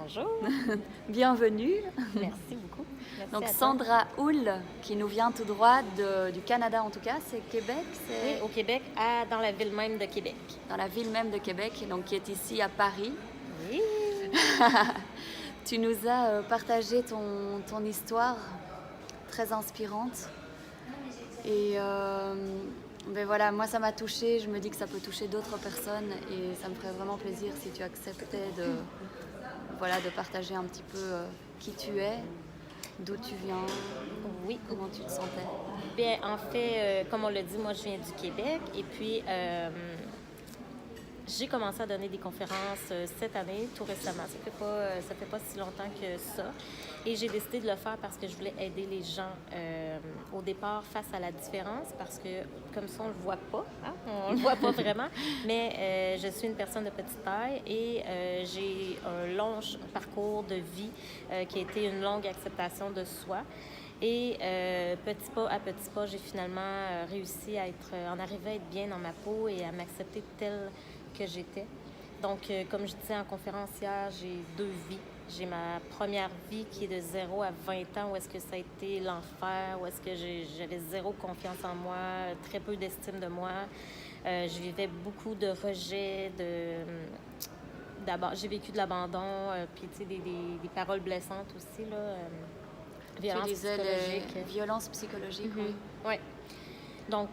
Bonjour. Bienvenue. Merci beaucoup. Merci Donc à toi. Sandra Houle, qui nous vient tout droit du Canada en tout cas, c'est Québec, Oui, au Québec, dans la ville même de Québec. dans la ville même de Québec, donc qui est ici à Paris. Oui. Tu nous as partagé ton histoire très inspirante. Et ben voilà, moi ça m'a touchée, je me dis que ça peut toucher d'autres personnes et ça me ferait vraiment plaisir si tu acceptais de partager un petit peu qui tu es, d'où tu viens, Oui. comment tu te sentais. Bien, en fait, comme on l'a dit, moi, je viens du Québec. Et puis, j'ai commencé à donner des conférences cette année, tout récemment. Ça fait pas si longtemps que ça. Et j'ai décidé de le faire parce que je voulais aider les gens au départ face à la différence, parce que comme ça, on le voit pas, hein? On le voit pas vraiment, mais je suis une personne de petite taille et j'ai un long parcours de vie qui a été une longue acceptation de soi. Et petit pas à petit pas, j'ai finalement réussi à en arriver à être bien dans ma peau et à m'accepter telle que j'étais. Donc, comme je disais en conférence hier, j'ai 2 vies. J'ai ma première vie qui est de 0 à 20 ans, où est-ce que ça a été l'enfer, où est-ce que j'avais zéro confiance en moi, très peu d'estime de moi. Je vivais beaucoup de rejet, j'ai vécu de l'abandon, puis tu sais, des paroles blessantes aussi, là. Violence Tu disais psychologique. les violences psychologiques, oui. Oui. Donc,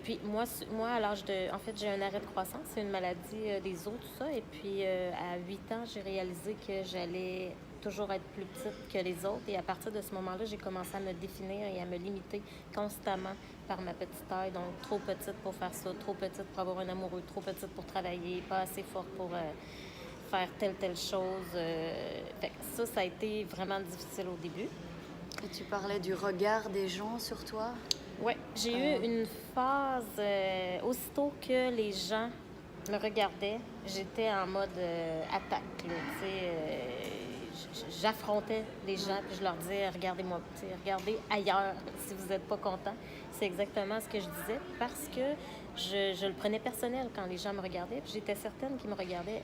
puis moi, à l'âge de... En fait, j'ai un arrêt de croissance. C'est une maladie des os, tout ça. Et puis, à 8 ans, j'ai réalisé que j'allais toujours être plus petite que les autres. Et à partir de ce moment-là, j'ai commencé à me définir et à me limiter constamment par ma petite taille. Donc, trop petite pour faire ça, trop petite pour avoir un amoureux, trop petite pour travailler, pas assez forte pour faire telle chose. Fait que ça a été vraiment difficile au début. Et tu parlais du regard des gens sur toi. Oui, j'ai eu une phase, aussitôt que les gens me regardaient, j'étais en mode attaque. Là, j'affrontais les gens puis je leur disais, regardez-moi, regardez ailleurs si vous n'êtes pas content. C'est exactement ce que je disais parce que je le prenais personnel quand les gens me regardaient. Puis j'étais certaine qu'ils me regardaient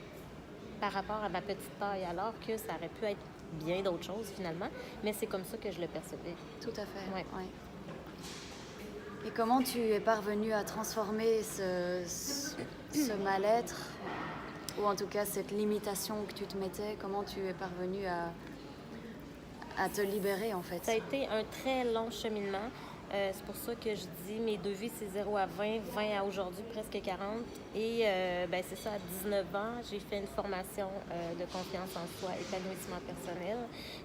par rapport à ma petite taille, alors que ça aurait pu être bien d'autres choses finalement, mais c'est comme ça que je le percevais. Tout à fait. Ouais. Ouais. Et comment tu es parvenue à transformer ce mal-être, ou en tout cas cette limitation que tu te mettais, comment tu es parvenue à te libérer en fait? Ça a été un très long cheminement. C'est pour ça que je dis mes 2 vies, c'est 0 à 20, 20 à aujourd'hui, presque 40. Et c'est ça, à 19 ans, j'ai fait une formation de confiance en soi, épanouissement personnel.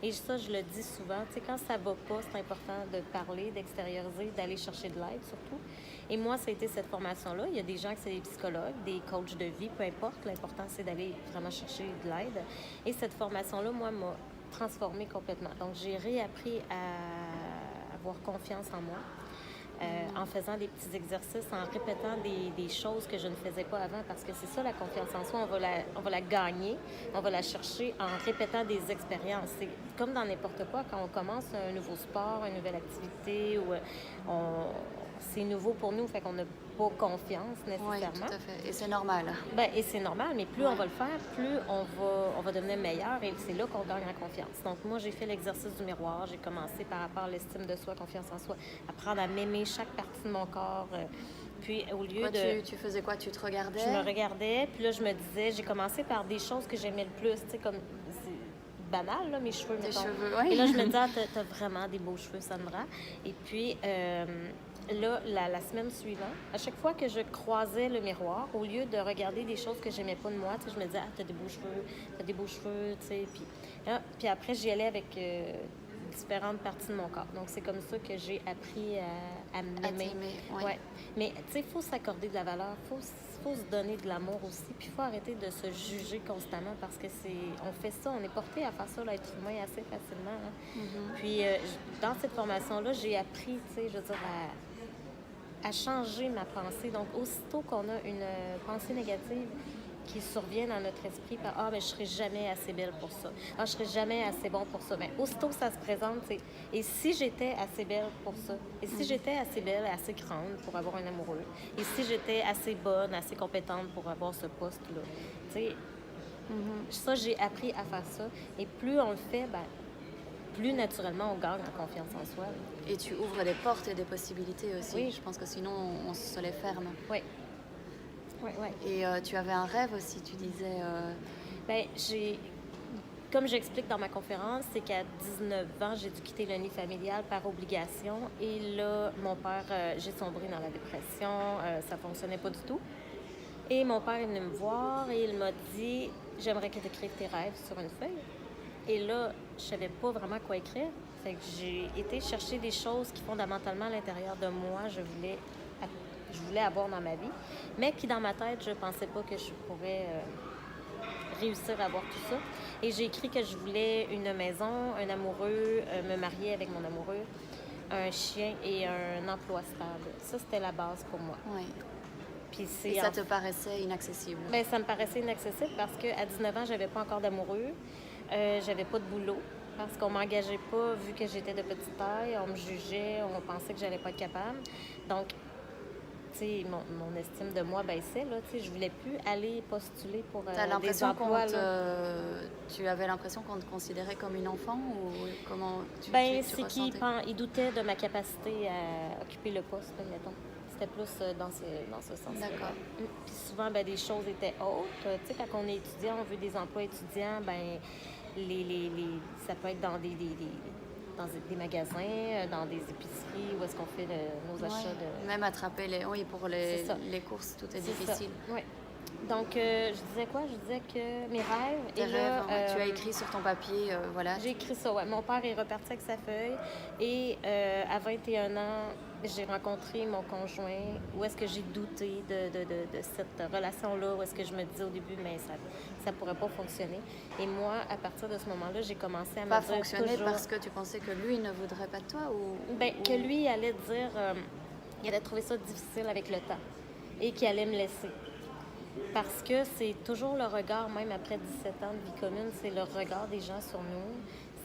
Et ça, je le dis souvent, tu sais, quand ça va pas, c'est important de parler, d'extérioriser, d'aller chercher de l'aide surtout. Et moi, ça a été cette formation-là. Il y a des gens qui sont des psychologues, des coachs de vie, peu importe. L'important, c'est d'aller vraiment chercher de l'aide. Et cette formation-là, moi, m'a transformée complètement. Donc, j'ai réappris à avoir confiance en moi, en faisant des petits exercices, en répétant des choses que je ne faisais pas avant, parce que c'est ça, la confiance en soi, on va la gagner, on va la chercher en répétant des expériences. C'est comme dans n'importe quoi, quand on commence un nouveau sport, une nouvelle activité, ou c'est nouveau pour nous, fait qu'on n'a pas confiance nécessairement. Oui, tout à fait. Et c'est normal. Et c'est normal, mais plus on va le faire, plus on va devenir meilleur et c'est là qu'on gagne en confiance. Donc, moi, j'ai fait l'exercice du miroir. J'ai commencé par rapport à l'estime de soi, confiance en soi, apprendre à m'aimer chaque partie de mon corps. Puis, au lieu Tu faisais quoi? Tu te regardais? Je me regardais, puis là, je me disais, j'ai commencé par des choses que j'aimais le plus, tu sais, comme... C'est banal, là, mes cheveux, Tes mettons. cheveux, oui. Et là, je me disais, t'as vraiment des beaux cheveux, Sandra. Et puis... là, la semaine suivante, à chaque fois que je croisais le miroir, au lieu de regarder des choses que j'aimais pas de moi, je me disais, t'as des beaux cheveux, tu sais. Puis après, j'y allais avec différentes parties de mon corps. Donc, c'est comme ça que j'ai appris à m'aimer. Ouais. Mais, tu sais, il faut s'accorder de la valeur, il faut se donner de l'amour aussi, puis il faut arrêter de se juger constamment parce que on fait ça, on est porté à faire ça, l'être humain, assez facilement. Hein? Mm-hmm. Puis, dans cette formation-là, j'ai appris, tu sais, je veux dire, à changer ma pensée. Donc, aussitôt qu'on a une pensée négative qui survient dans notre esprit par « je serai jamais assez belle pour ça. Je serai jamais assez bon pour ça. » Mais aussitôt que ça se présente, c'est « Et si j'étais assez belle pour ça? Et si j'étais assez belle et assez grande pour avoir un amoureux? Et si j'étais assez bonne, assez compétente pour avoir ce poste-là? » Tu sais, Ça, j'ai appris à faire ça. Et plus on le fait, ben, plus naturellement on gagne en confiance en soi. Et tu ouvres des portes et des possibilités aussi. Oui. Je pense que sinon, on se les ferme. Oui. Oui, oui. Et tu avais un rêve aussi, tu disais... Ben, comme j'explique dans ma conférence, c'est qu'à 19 ans, j'ai dû quitter le nid familial par obligation. Et là, mon père, j'ai sombré dans la dépression. Ça ne fonctionnait pas du tout. Et mon père est venu me voir et il m'a dit « J'aimerais que tu écrives tes rêves sur une feuille. » Et là, je ne savais pas vraiment quoi écrire. Fait que j'ai été chercher des choses qui, fondamentalement, à l'intérieur de moi, je voulais avoir dans ma vie, mais qui, dans ma tête, je ne pensais pas que je pourrais réussir à avoir tout ça. Et j'ai écrit que je voulais une maison, un amoureux, me marier avec mon amoureux, un chien et un emploi stable. Ça, c'était la base pour moi. Oui. Puis et ça te paraissait inaccessible? Bien, ça me paraissait inaccessible parce qu'à 19 ans, j'avais pas encore d'amoureux, j'avais pas de boulot parce qu'on m'engageait pas vu que j'étais de petite taille, on me jugeait, on pensait que j'allais pas être capable. Donc, tu sais, mon estime de moi baissait, là, tu sais, je voulais plus aller postuler pour des emplois. Tu avais l'impression qu'on te considérait comme une enfant ou comment tu c'est qu'ils doutaient de ma capacité à occuper le poste, mettons. C'était plus dans ce sens-là. D'accord. Puis souvent, des choses étaient hautes. Tu sais, quand on est étudiant, on veut des emplois étudiants, ça peut être dans des magasins, dans des épiceries, où est-ce qu'on fait nos achats de... Même attraper pour les courses, tout est difficile. Oui. Donc, je disais quoi? Je disais que mes rêves... Tes rêves, tu as écrit sur ton papier, voilà. J'ai écrit ça, ouais. Mon père est reparti avec sa feuille. Et à 21 ans, j'ai rencontré mon conjoint. Où est-ce que j'ai douté de cette relation-là? Où est-ce que je me disais au début, mais ça pourrait pas fonctionner. Et moi, à partir de ce moment-là, j'ai commencé à me dire toujours... Pas fonctionner parce que tu pensais que lui ne voudrait pas de toi ou... que lui allait dire... il allait trouver ça difficile avec le temps. Et qu'il allait me laisser. Parce que c'est toujours le regard, même après 17 ans de vie commune, c'est le regard des gens sur nous.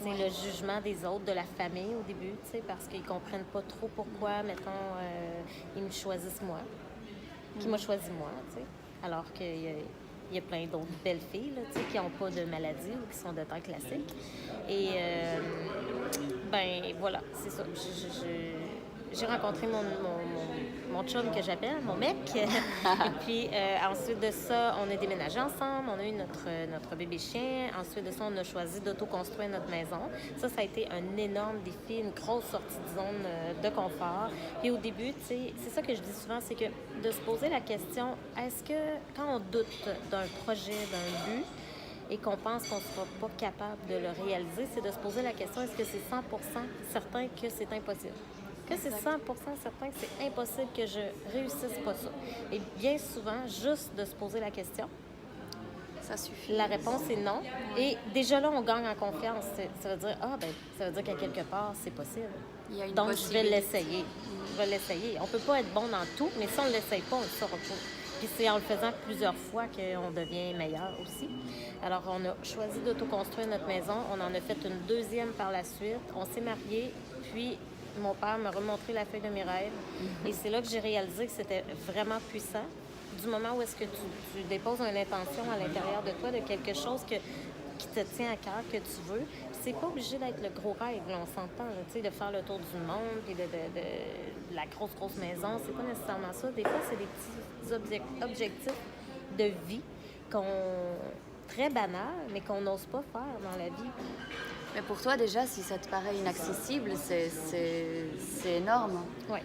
C'est le jugement des autres, de la famille au début, tu sais, parce qu'ils comprennent pas trop pourquoi, mettons, ils me choisissent moi. Qui m'a choisi moi, tu sais. Alors qu'il y a plein d'autres belles filles, là, tu sais, qui n'ont pas de maladie ou qui sont de temps classique. Et, voilà, c'est ça. J'ai rencontré mon chum que j'appelle, mon mec. Et puis, ensuite de ça, on a déménagé ensemble. On a eu notre bébé chien. Ensuite de ça, on a choisi d'autoconstruire notre maison. Ça a été un énorme défi, une grosse sortie de zone de confort. Puis au début, tu sais, c'est ça que je dis souvent, c'est que de se poser la question, est-ce que quand on doute d'un projet, d'un but, et qu'on pense qu'on ne sera pas capable de le réaliser, c'est de se poser la question, est-ce que c'est 100% certain que c'est impossible? Que c'est 100% certain que c'est impossible que je réussisse pas ça. Et bien souvent, juste de se poser la question, ça suffit. La réponse est non. Et déjà là, on gagne en confiance. Ça veut dire, ça veut dire qu'à quelque part, c'est possible. Il y a une Donc, je vais l'essayer. Je vais l'essayer. On peut pas être bon dans tout, mais si on ne l'essaye pas, on ne le saura pas. Puis c'est en le faisant plusieurs fois qu'on devient meilleur aussi. Alors, on a choisi d'autoconstruire notre maison. On en a fait une deuxième par la suite. On s'est mariés, puis mon père m'a remontré la feuille de mes rêves. Et c'est là que j'ai réalisé que c'était vraiment puissant. Du moment où est-ce que tu déposes une intention à l'intérieur de toi de quelque chose qui te tient à cœur, que tu veux, c'est pas obligé d'être le gros rêve, là, on s'entend, tu sais, de faire le tour du monde, puis de la grosse maison, c'est pas nécessairement ça. Des fois, c'est des petits objectifs de vie très banals, mais qu'on n'ose pas faire dans la vie. Mais pour toi, déjà, si ça te paraît inaccessible, c'est énorme. Oui.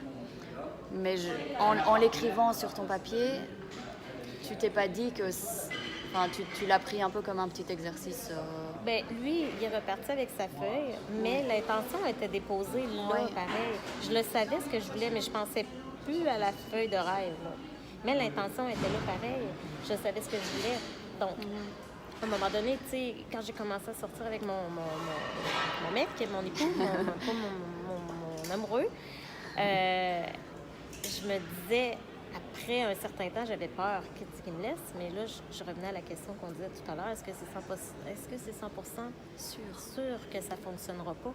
Mais en l'écrivant sur ton papier, tu t'es pas dit que... Enfin, tu l'as pris un peu comme un petit exercice. Lui, il est reparti avec sa feuille, mais l'intention était déposée là, pareil. Je le savais ce que je voulais, mais je pensais plus à la feuille de rêve. Là. Mais l'intention était là, pareil. Je savais ce que je voulais. Donc, à un moment donné, tu sais, quand j'ai commencé à sortir avec mon mec, mon époux, mon amoureux, je me disais... Après un certain temps, j'avais peur qu'il me laisse, mais là, je revenais à la question qu'on disait tout à l'heure. Est-ce que c'est 100% sûr que ça ne fonctionnera pas?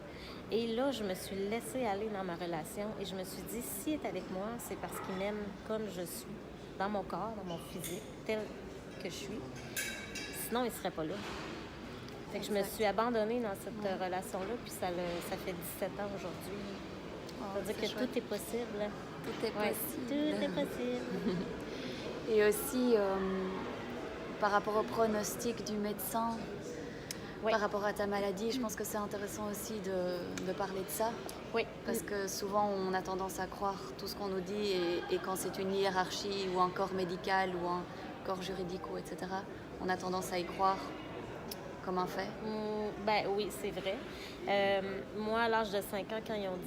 Et là, je me suis laissée aller dans ma relation et je me suis dit, s'il est avec moi, c'est parce qu'il m'aime comme je suis, dans mon corps, dans mon physique, tel que je suis. sinon, il ne serait pas là. Fait que je me suis abandonnée dans cette relation-là, puis ça fait 17 ans aujourd'hui. Ça veut dire que chouette. tout est possible. Tout est possible. Tout est possible. Et aussi, par rapport au pronostic du médecin, par rapport à ta maladie, je pense que c'est intéressant aussi de parler de ça. Oui. Parce que souvent, on a tendance à croire tout ce qu'on nous dit et quand c'est une hiérarchie ou un corps médical ou un corps juridique, etc., on a tendance à y croire comme un fait. Ben oui, c'est vrai. Moi, à l'âge de 5 ans, quand ils ont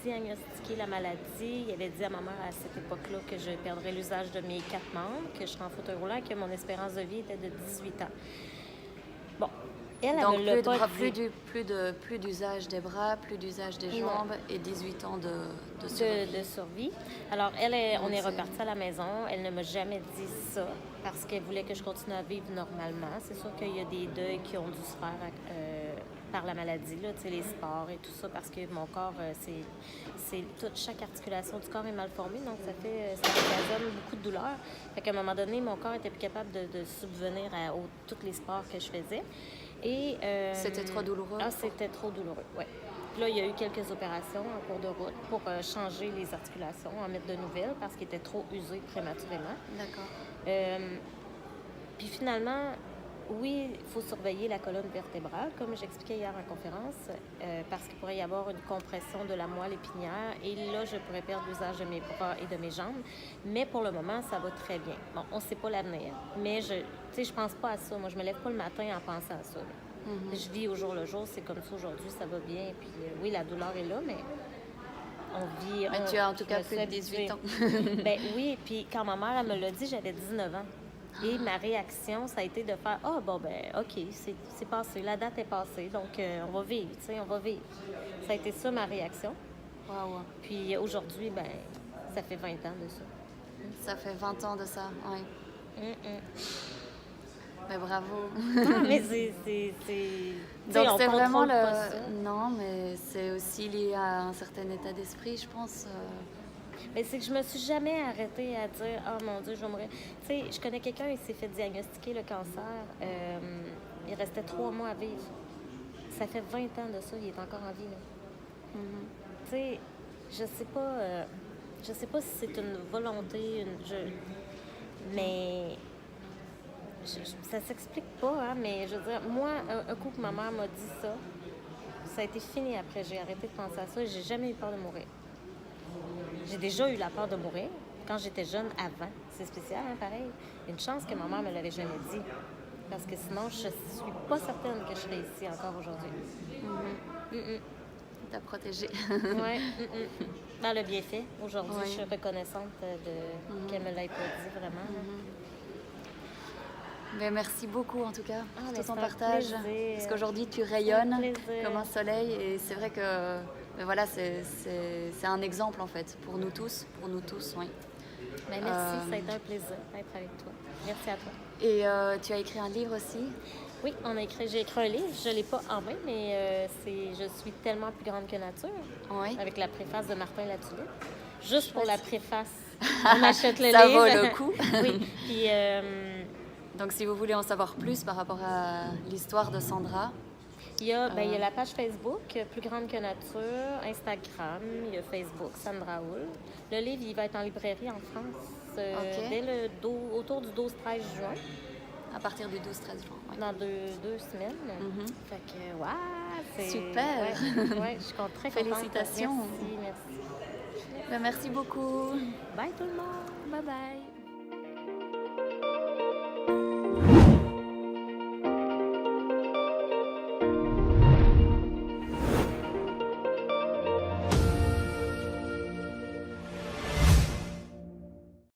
diagnostiqué la maladie, ils avaient dit à ma mère à cette époque-là que je perdrais l'usage de mes 4 membres, que je serais en fauteuil roulant et que mon espérance de vie était de 18 ans. Bon, elle Donc me l'a pas dit. plus d'usage des bras, plus d'usage des jambes et 18 ans de survie. De survie. Alors, on est reparti à la maison. Elle ne m'a jamais dit ça parce qu'elle voulait que je continue à vivre normalement. C'est sûr qu'il y a des deuils qui ont dû se faire par la maladie, là, les sports et tout ça, parce que mon corps, chaque articulation du corps est mal formée, donc ça occasionne beaucoup de douleur. Fait qu'à un moment donné, mon corps était plus capable de subvenir à tous les sports que je faisais. Et, c'était trop douloureux? Ah, c'était trop douloureux, oui. Puis là, il y a eu quelques opérations en cours de route pour changer les articulations, en mettre de nouvelles, parce qu'ils étaient trop usés prématurément. D'accord. Puis finalement, oui, il faut surveiller la colonne vertébrale, comme j'expliquais hier en conférence, parce qu'il pourrait y avoir une compression de la moelle épinière. Et là, je pourrais perdre l'usage de mes bras et de mes jambes. Mais pour le moment, ça va très bien. Bon, on ne sait pas l'avenir. Mais je pense pas à ça. Moi, je me lève pas le matin en pensant à ça. Je vis au jour le jour. C'est comme ça aujourd'hui, ça va bien. Puis oui, la douleur est là, mais on vit... Mais tu as en tout cas plus de 18 ans. Ben oui, puis quand ma mère elle me l'a dit, j'avais 19 ans. Et ma réaction, ça a été de faire « Ah, bon, ben, OK, c'est passé, la date est passée, donc on va vivre, tu sais, on va vivre. » Ça a été ça, ma réaction. Wow. Puis aujourd'hui, ben, ça fait 20 ans de ça. Ça fait 20 ans de ça, oui. Mais bravo. Non, mais c'est donc on c'est vraiment pas ça. Non, mais c'est aussi lié à un certain état d'esprit, je pense. Mais c'est que je me suis jamais arrêtée à dire « Oh mon Dieu, je vais mourir. » Tu sais, je connais quelqu'un, il s'est fait diagnostiquer le cancer. Il restait 3 mois à vivre. Ça fait 20 ans de ça, il est encore en vie. Tu sais, je sais pas si c'est une volonté, mais ça s'explique pas, hein, mais je veux dire, moi, un coup que ma mère m'a dit ça a été fini après. J'ai arrêté de penser à ça et j'ai jamais eu peur de mourir. J'ai déjà eu la peur de mourir quand j'étais jeune avant. C'est spécial, hein, pareil. Une chance que ma mère me l'avait jamais dit. Parce que sinon, je suis pas certaine que je serais ici encore aujourd'hui. T'as protégé. Oui. Elle a bien fait. Aujourd'hui, je suis reconnaissante qu'elle me l'ait pas dit, vraiment. Mais merci beaucoup en tout cas pour tout ton un partage. plaisir. Parce qu'aujourd'hui tu rayonnes plaisir. comme un soleil et c'est vrai que voilà, c'est un exemple en fait pour nous tous, oui. Mais merci, ça a été un plaisir d'être avec toi. Merci à toi. Et tu as écrit un livre aussi? Oui, j'ai écrit un livre. Je ne l'ai pas en main, mais Je suis tellement plus grande que nature. Oui. Avec la préface de Martin Latulippe. Juste pour la préface, on achète le ça livre. vaut le coup. Oui. Puis, donc si vous voulez en savoir plus par rapport à l'histoire de Sandra, il y a la page Facebook, Plus grande que nature, Instagram, il y a Facebook, Sandra Hull. Le livre, il va être en librairie en France dès autour du 12-13 juin. À partir du 12-13 juin. Oui. Dans deux semaines. Fait que, waouh, c'est... Super! Ouais, je suis très contente. Félicitations! Merci. Merci beaucoup! Bye tout le monde! Bye bye!